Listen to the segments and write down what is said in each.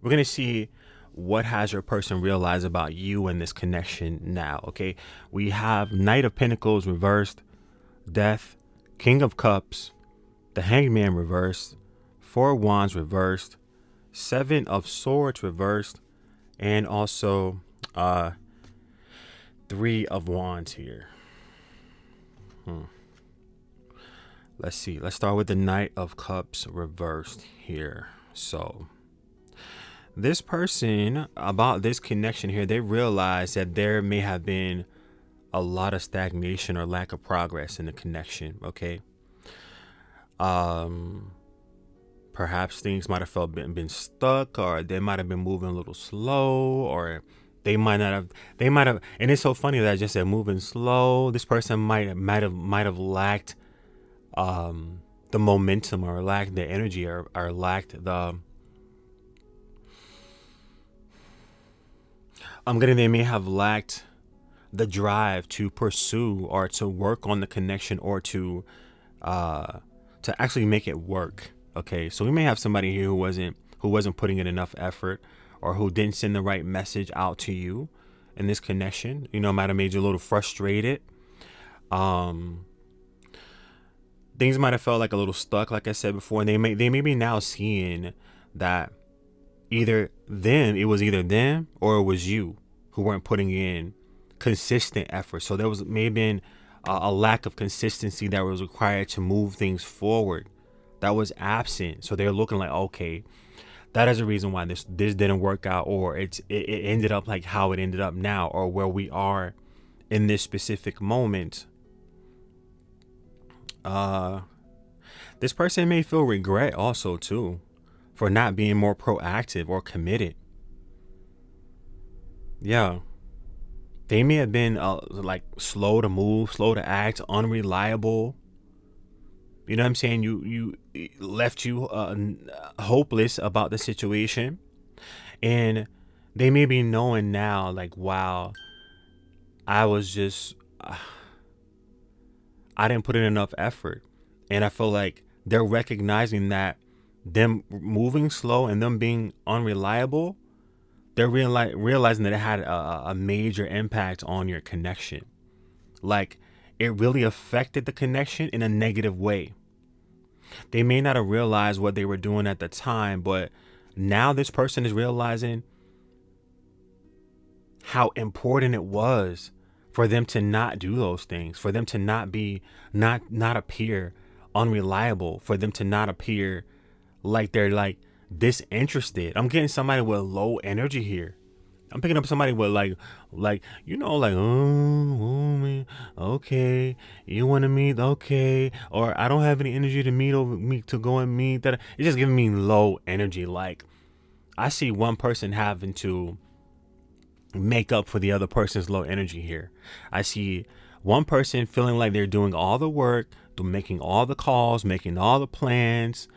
We're going to see what has your person realized about you and this connection now. Okay. We have Knight of Pentacles reversed, Death, King of Cups, the Hangman reversed, Four of Wands reversed, Seven of Swords reversed, and also Three of Wands here. Let's see. Let's start with the Knight of Cups reversed here. So this person, about this connection here, they realize that there may have been a lot of stagnation or lack of progress in the connection. Okay. Perhaps things might have felt been stuck, or they might have been moving a little slow, or they might have, and it's so funny that I just said moving slow. This person might have lacked the momentum, or lacked the energy, or lacked the they may have lacked the drive to pursue or to work on the connection, or to actually make it work. Okay, so we may have somebody here who wasn't putting in enough effort, or who didn't send the right message out to you in this connection. You know, might have made you a little frustrated. Things might have felt like a little stuck, like I said before, and they may be now seeing that it was either them or it was you who weren't putting in consistent effort. So there was maybe a lack of consistency that was required to move things forward, that was absent. So they're looking like, okay, that is the reason why this didn't work out, or it ended up like how it ended up now, or where we are in this specific moment. This person may feel regret also too, for not being more proactive or committed. Yeah. They may have been like slow to move, slow to act, unreliable. You know what I'm saying? You left you hopeless about the situation. And they may be knowing now, like, wow, I didn't put in enough effort. And I feel like they're recognizing that them moving slow and them being unreliable, they're realizing that it had a major impact on your connection. Like, it really affected the connection in a negative way. They may not have realized what they were doing at the time, but now this person is realizing how important it was for them to not do those things, for them to not appear unreliable, for them to not appear like they're like disinterested. I'm getting somebody with low energy here. I'm picking up somebody with like oh man, okay, you want to meet, okay, or I don't have any energy to go and meet. That it's just giving me low energy. Like, I see one person having to make up for the other person's low energy here. I see one person feeling like they're doing all the work, making all the calls, making all the plans,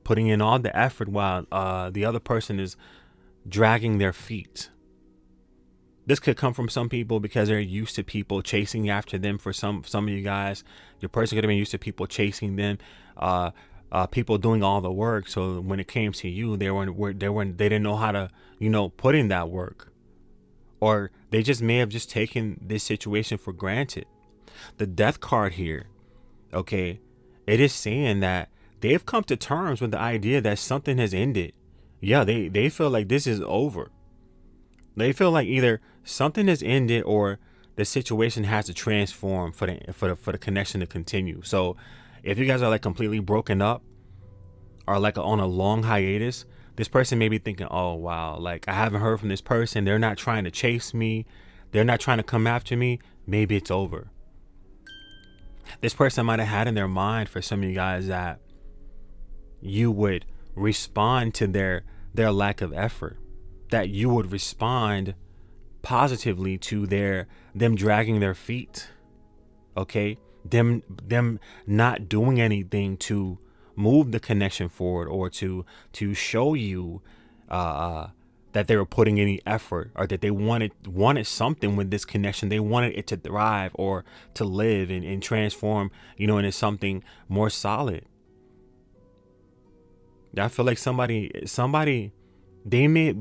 putting in all the effort, while the other person is dragging their feet. This could come from some people because they're used to people chasing after them. For some of you guys, your person could have been used to people chasing them, people doing all the work. So when it came to you, they didn't know how to, put in that work, or they just may have just taken this situation for granted. The Death card here, okay, it is saying that they've come to terms with the idea that something has ended. Yeah, they feel like this is over. They feel like either something has ended, or the situation has to transform for the connection to continue. So if you guys are like completely broken up, or like on a long hiatus, this person may be thinking, oh wow, like I haven't heard from this person. They're not trying to chase me. They're not trying to come after me. Maybe it's over. This person might have had in their mind, for some of you guys, that you would respond to their lack of effort, that you would respond positively to them dragging their feet, okay, them not doing anything to move the connection forward, or to show you that they were putting any effort, or that they wanted something with this connection. They wanted it to thrive, or to live and transform, into something more solid. I feel like somebody They may,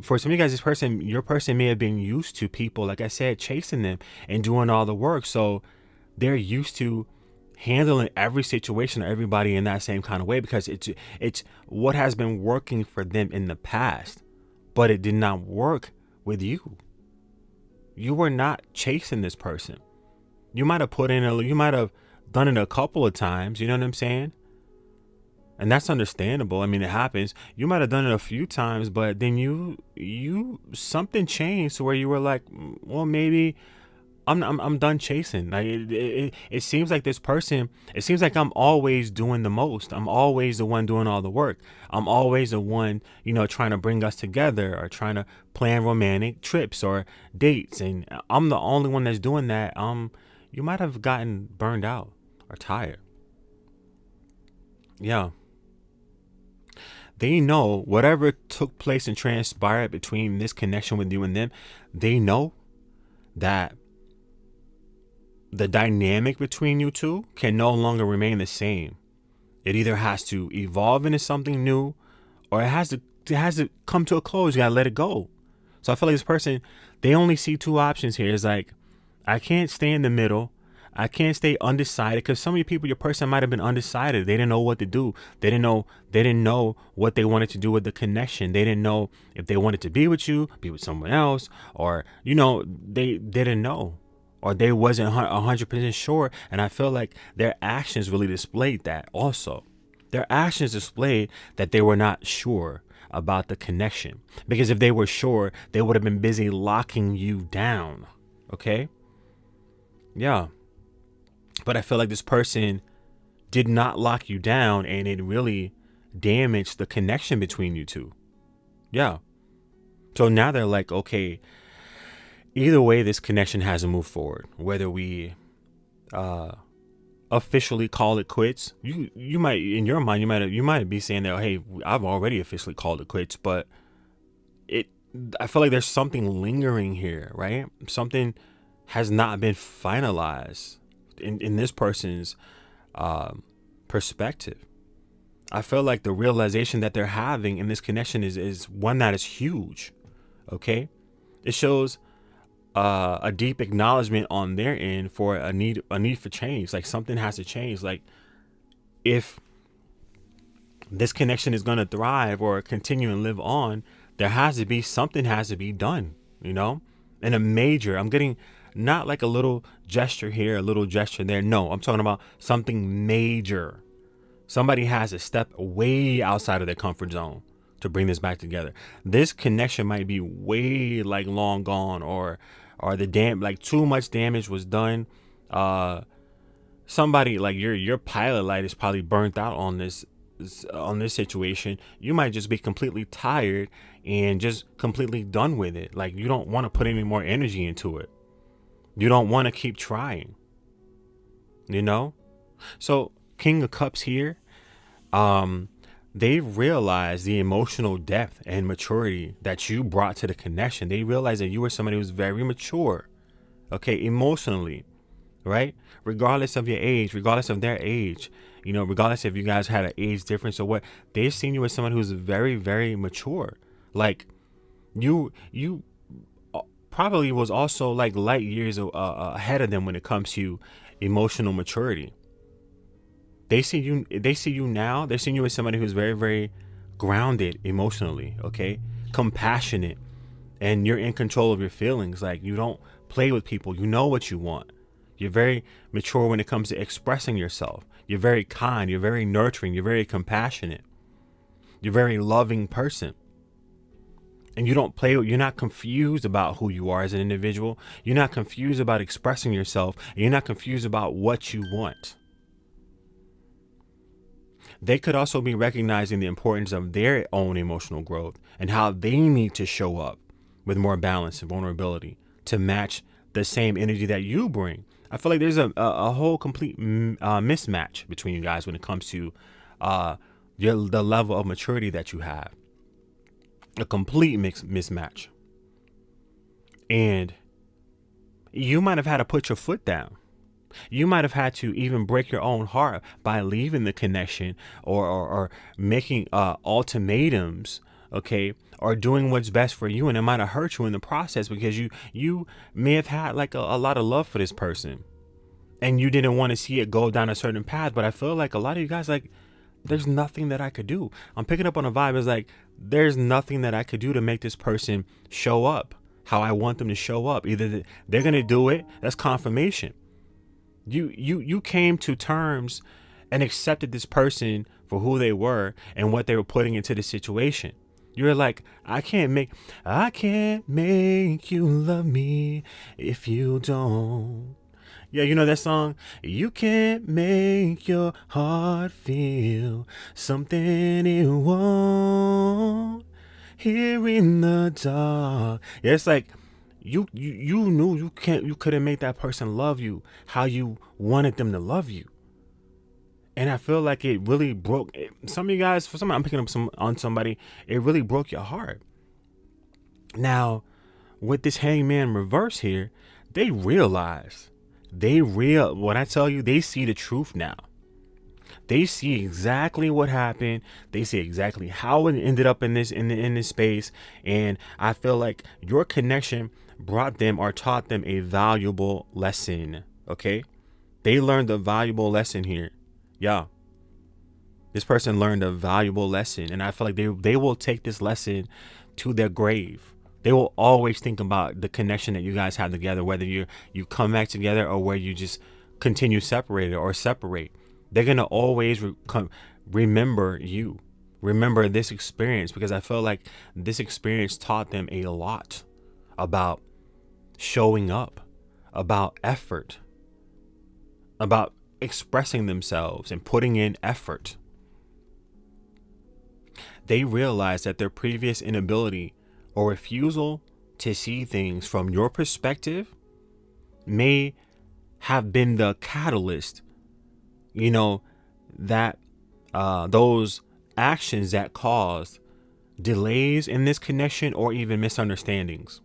for some of you guys, your person may have been used to people, like I said, chasing them and doing all the work. So they're used to handling every situation or everybody in that same kind of way, because it's what has been working for them in the past, but it did not work with you. You were not chasing this person. You might have you might have done it a couple of times. You know what I'm saying? And that's understandable. I mean, it happens. You might have done it a few times, but then something changed to where you were like, well, maybe I'm done chasing. Like it seems like this person, it seems like I'm always doing the most. I'm always the one doing all the work. I'm always the one, trying to bring us together or trying to plan romantic trips or dates. And I'm the only one that's doing that. You might have gotten burned out or tired. Yeah. They know whatever took place and transpired between this connection with you and them, they know that the dynamic between you two can no longer remain the same. It either has to evolve into something new, or it has to come to a close. You gotta let it go. So I feel like this person, they only see two options here. It's like, I can't stay in the middle. I can't stay undecided, because some of you people, your person might have been undecided. They didn't know what to do. They didn't know what they wanted to do with the connection. They didn't know if they wanted to be with you, be with someone else, or, they didn't know, or they wasn't 100% sure. And I feel like their actions really displayed that also. Their actions displayed that they were not sure about the connection, because if they were sure, they would have been busy locking you down. Okay? Yeah. But I feel like this person did not lock you down, and it really damaged the connection between you two. Yeah. So now they're like, okay, either way, this connection has to move forward. Whether we officially call it quits, you might, in your mind, you might be saying that, hey, I've already officially called it quits, but I feel like there's something lingering here, right? Something has not been finalized in this person's perspective. I feel like the realization that they're having in this connection is one that is huge. Okay, it shows a deep acknowledgement on their end for a need for change. Like something has to change. Like if this connection is going to thrive or continue and live on, something has to be done. And a major. I'm getting not like a little gesture here, a little gesture there. No, I'm talking about something major. Somebody has to step way outside of their comfort zone to bring this back together. This connection might be way like long gone, or like too much damage was done. Somebody like your pilot light is probably burnt out on this situation. You might just be completely tired and just completely done with it. Like you don't want to put any more energy into it. You don't want to keep trying, So King of Cups here, they realized the emotional depth and maturity that you brought to the connection. They realized that you were somebody who's very mature, okay, emotionally, right? Regardless of your age, regardless of their age, regardless if you guys had an age difference or what, they've seen you as someone who's very, very mature. Like you probably was also like light years ahead of them when it comes to emotional maturity. They see you now. They're seeing you as somebody who's very, very grounded emotionally, okay? Compassionate, and you're in control of your feelings. Like you don't play with people. You know what you want. You're very mature when it comes to expressing yourself. You're very kind. You're very nurturing. You're very compassionate. You're a very loving person. And you don't play. You're not confused about who you are as an individual. You're not confused about expressing yourself. And you're not confused about what you want. They could also be recognizing the importance of their own emotional growth and how they need to show up with more balance and vulnerability to match the same energy that you bring. I feel like there's a whole complete mismatch between you guys when it comes to the level of maturity that you have. A complete mismatch. And you might have had to put your foot down. You might have had to even break your own heart by leaving the connection or making ultimatums okay, or doing what's best for you, and it might have hurt you in the process because you may have had like a lot of love for this person and you didn't want to see it go down a certain path. But I feel like a lot of you guys, like, there's nothing that I could do. I'm picking up on a vibe. It's like there's nothing that I could do to make this person show up how I want them to show up. Either they're gonna do it, that's confirmation. You came to terms and accepted this person for who they were and what they were putting into the situation. You're like, I can't make you love me if you don't. Yeah, you know that song? You can't make your heart feel something it won't here in the dark. Yeah, it's like you knew you couldn't make that person love you how you wanted them to love you. And I feel like it really broke some of you guys. For some, I'm picking up on somebody. It really broke your heart. Now, with this hangman reverse here, they realize when I tell you, they see the truth now. They see exactly what happened. They see exactly how it ended up in this space. And I feel like your connection brought them or taught them a valuable lesson. Okay, they learned a valuable lesson here. Yeah, this person learned a valuable lesson, and I feel like they will take this lesson to their grave. They will always think about the connection that you guys have together, whether you come back together or where you just continue separated or separate. They're gonna always remember you, remember this experience, because I feel like this experience taught them a lot about showing up, about effort, about expressing themselves and putting in effort. They realized that their previous inability or refusal to see things from your perspective may have been the catalyst, that those actions that caused delays in this connection or even misunderstandings.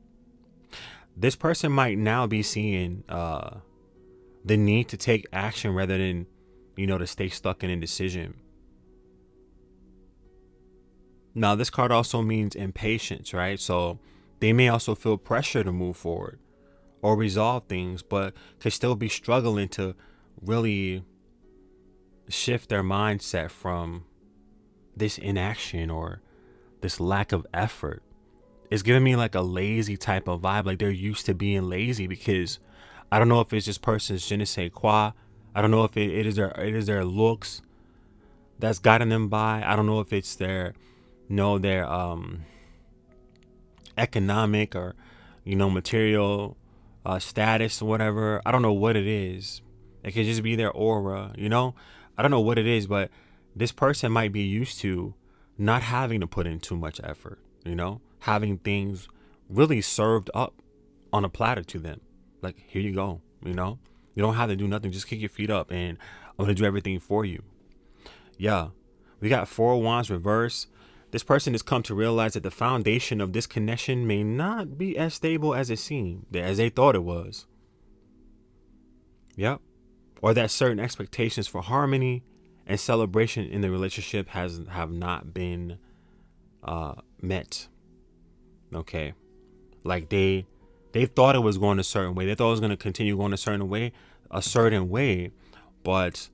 This person might now be seeing the need to take action rather than, to stay stuck in indecision. Now, this card also means impatience, right? So they may also feel pressure to move forward or resolve things, but could still be struggling to really shift their mindset from this inaction or this lack of effort. It's giving me like a lazy type of vibe, like they're used to being lazy, because I don't know if it's just person's je ne sais quoi. I don't know if it is their looks that's gotten them by. I don't know if it's their economic or material status or whatever. I don't know what it is. It could just be their aura. I don't know what it is, but this person might be used to not having to put in too much effort. Having things really served up on a platter to them. Like, here you go. You don't have to do nothing. Just kick your feet up and I'm going to do everything for you. Yeah. We got 4 of Wands reverse. This person has come to realize that the foundation of this connection may not be as stable as it seemed, as they thought it was. Yep. Or that certain expectations for harmony and celebration in the relationship have not been met. Okay. Like they thought it was going a certain way. They thought it was going to continue going a certain way, but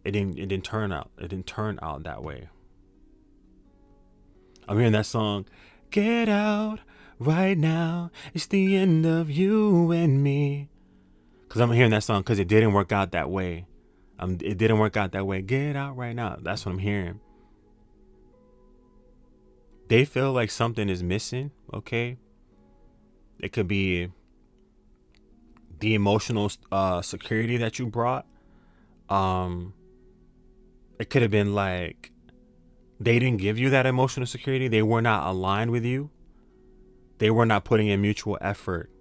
it didn't turn out. It didn't turn out that way. I'm hearing that song, "Get Out Right Now. It's the end of you and me." Because I'm hearing that song because it didn't work out that way. It didn't work out that way. Get out right now. That's what I'm hearing. They feel like something is missing. Okay. It could be the emotional security that you brought. It could have been like they didn't give you that emotional security. They were not aligned with you. They were not putting in mutual effort.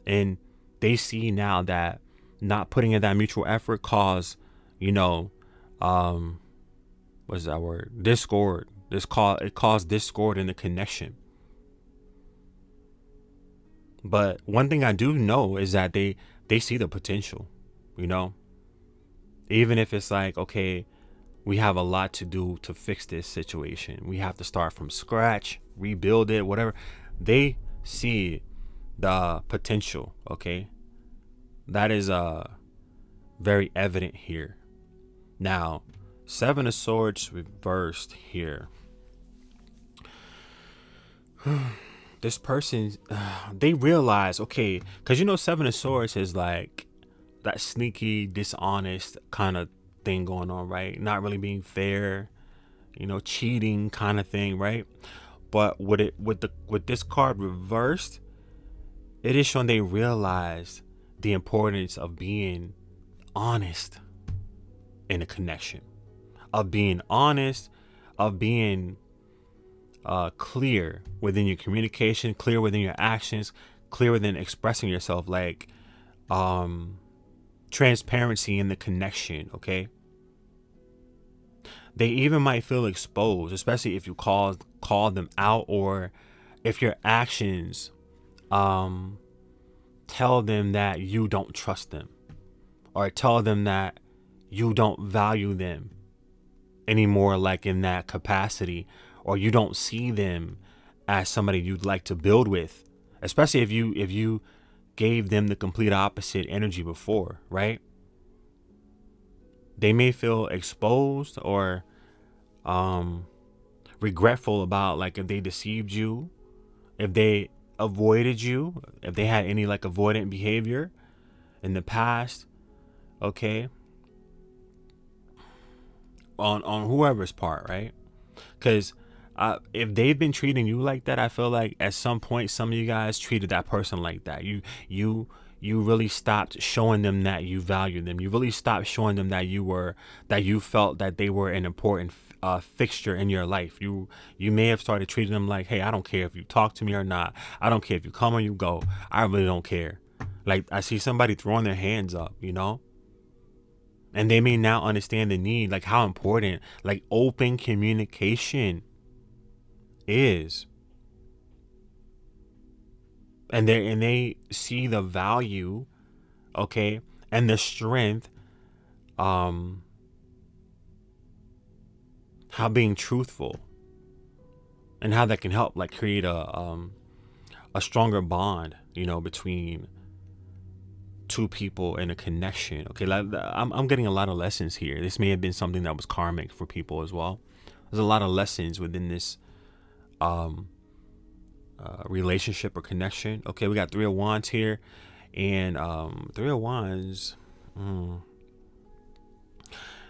And they see now that not putting in that mutual effort caused, what's that word? Discord. It caused discord in the connection. But one thing I do know is that they see the potential, even if it's like, okay, we have a lot to do to fix this situation. We have to start from scratch, rebuild it, whatever. They see the potential, okay? That is very evident here. Now, Seven of Swords reversed here. This person, they realize, okay, because Seven of Swords is like that sneaky, dishonest kind of thing going on, right? Not really being fair, cheating kind of thing, right? But with this card reversed, it is showing they realized the importance of being honest in a connection, of being honest, of being clear within your communication, clear within your actions, clear within expressing yourself, like transparency in the connection, okay? They even might feel exposed, especially if you call them out, or if your actions tell them that you don't trust them, or tell them that you don't value them anymore, like in that capacity, or you don't see them as somebody you'd like to build with, especially if you gave them the complete opposite energy before, right? They may feel exposed or regretful about, like, if they deceived you, if they avoided you, if they had any like avoidant behavior in the past, okay, on whoever's part, right? Because if they've been treating you like that, I feel like at some point some of you guys treated that person like that. You really stopped showing them that you value them. You really stopped showing them that you felt that they were an important fixture in your life. You may have started treating them like, hey, I don't care if you talk to me or not. I don't care if you come or you go. I really don't care. Like, I see somebody throwing their hands up, and they may now understand the need, like how important like open communication is. And they see the value, okay, and the strength, how being truthful, and how that can help like create a stronger bond, between two people in a connection. Okay, like I'm getting a lot of lessons here. This may have been something that was karmic for people as well. There's a lot of lessons within this relationship or connection. Okay, we got Three of Wands here, and Three of Wands,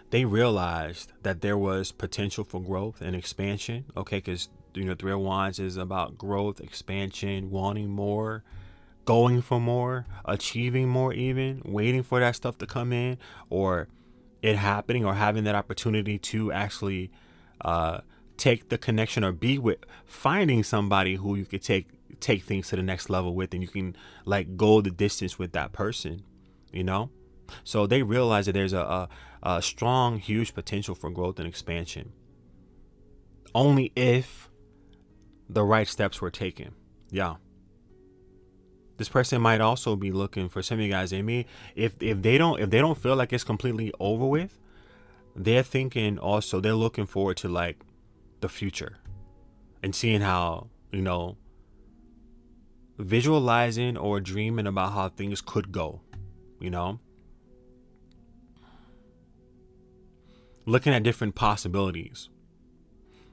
they realized that there was potential for growth and expansion. Okay, because Three of Wands is about growth, expansion, wanting more, going for more, achieving more, even waiting for that stuff to come in, or it happening, or having that opportunity to actually take the connection, or be with, finding somebody who you could take things to the next level with, and you can like go the distance with that person, so they realize that there's a strong, huge potential for growth and expansion, only if the right steps were taken. Yeah. This person might also be looking for some of you guys. They may, if they don't feel like it's completely over with, they're thinking also, they're looking forward to like the future and seeing how, visualizing or dreaming about how things could go, looking at different possibilities.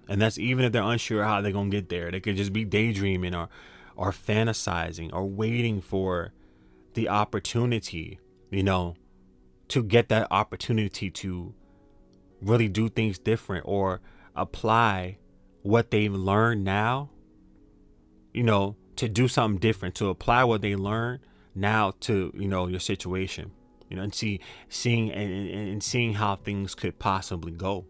And that's even if they're unsure how they're going to get there. They could just be daydreaming or fantasizing, or waiting for the opportunity, to get that opportunity to really do things different, or apply what they've learned now, to do something different, to apply what they learned now to, your situation, and seeing how things could possibly go.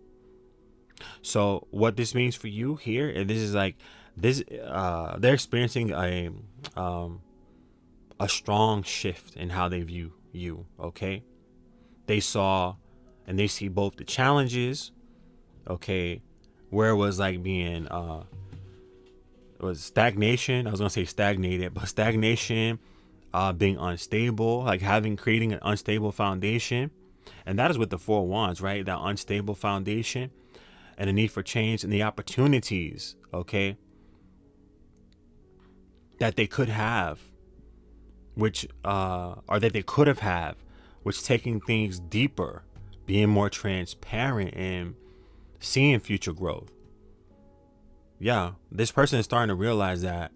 So what this means for you here, and this is like this, they're experiencing a strong shift in how they view you. Okay, they saw and they see both the challenges, okay, where it was like being it was stagnation. I was gonna say stagnated, but stagnation, being unstable, like creating an unstable foundation, And that is with the Four of Wands, right? That unstable foundation and the need for change and the opportunities, okay, that they could have, which or that they could have had, which taking things deeper, being more transparent and seeing future growth. Yeah, this person is starting to realize that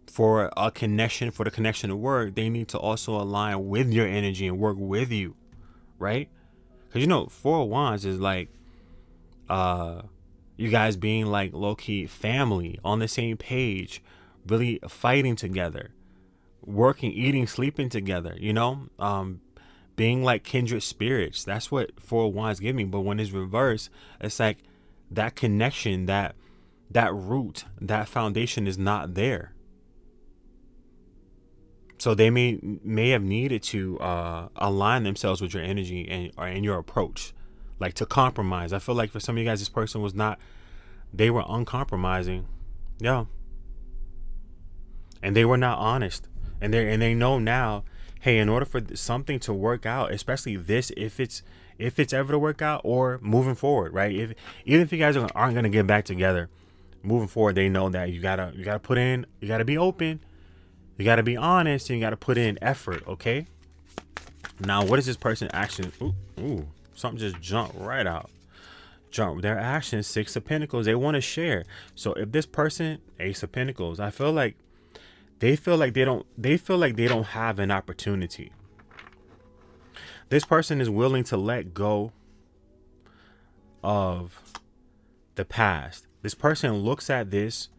for a connection, for the connection to work, they need to also align with your energy and work with you, right? Because, you know, Four of Wands is like you guys being like low-key family, on the same page, really fighting together, working, eating, sleeping together, you know, being like kindred spirits. That's what Four of Wands give me. But when it's reversed, it's like that connection, that root, that foundation is not there. So they may have needed to align themselves with your energy and your approach, like to compromise. I feel like for some of you guys, this person was not, they were uncompromising. Yeah. And they were not honest. And they know now, hey, in order for something to work out, especially this, if it's ever to work out or moving forward, right? Even if you guys aren't going to get back together, moving forward, they know that you gotta put in, you gotta be open, you gotta be honest, and you gotta put in effort, okay? Now, what is this person action? Ooh, something just jumped right out. Their actions, Six of Pentacles, they want to share. So if this person, Ace of Pentacles, I feel like they feel like they don't have an opportunity. This person is willing to let go of the past. This person looks at this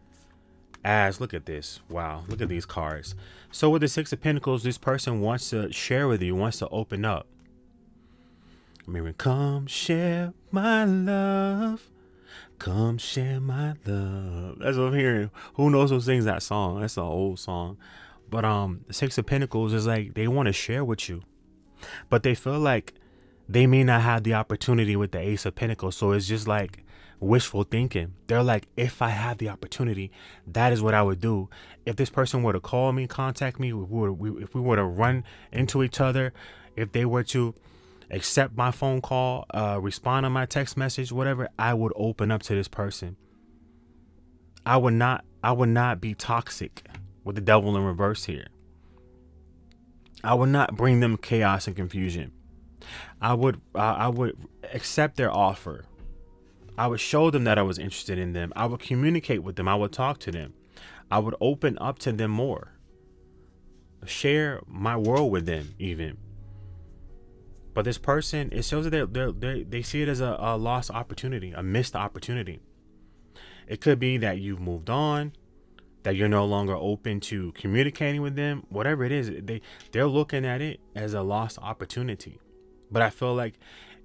as, look at this. Wow, look at these cards. So with the Six of Pentacles, this person wants to share with you, wants to open up. Mary, come share my love. Come share my love. That's what I'm hearing. Who knows who sings that song? That's an old song. But the Six of Pentacles is like they want to share with you, but they feel like they may not have the opportunity with the Ace of Pentacles. So it's just like wishful thinking. They're like, if I have the opportunity, that is what I would do. If this person were to call me, contact me, if we were to run into each other, if they were to accept my phone call, respond on my text message, whatever, I would open up to this person. I would not be toxic, with the devil in reverse here. I would not bring them chaos and confusion. I would accept their offer. I would show them that I was interested in them. I would communicate with them. I would talk to them. I would open up to them more. Share my world with them even. But this person, it shows that they see it as a lost opportunity, a missed opportunity. It could be that you've moved on, that you're no longer open to communicating with them. Whatever it is, they're looking at it as a lost opportunity. But I feel like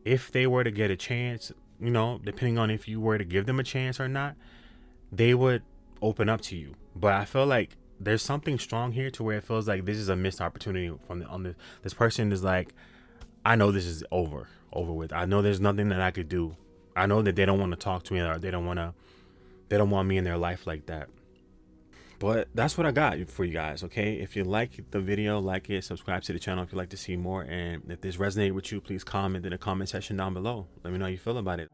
if they were to get a chance, you know, depending on if you were to give them a chance or not, they would open up to you. But I feel like there's something strong here to where it feels like this is a missed opportunity this person is like, I know this is over with. I know there's nothing that I could do. I know that they don't want to talk to me, or they don't want me in their life like that. But that's what I got for you guys, okay? If you like the video, like it, subscribe to the channel if you'd like to see more. And if this resonated with you, please comment in the comment section down below. Let me know how you feel about it.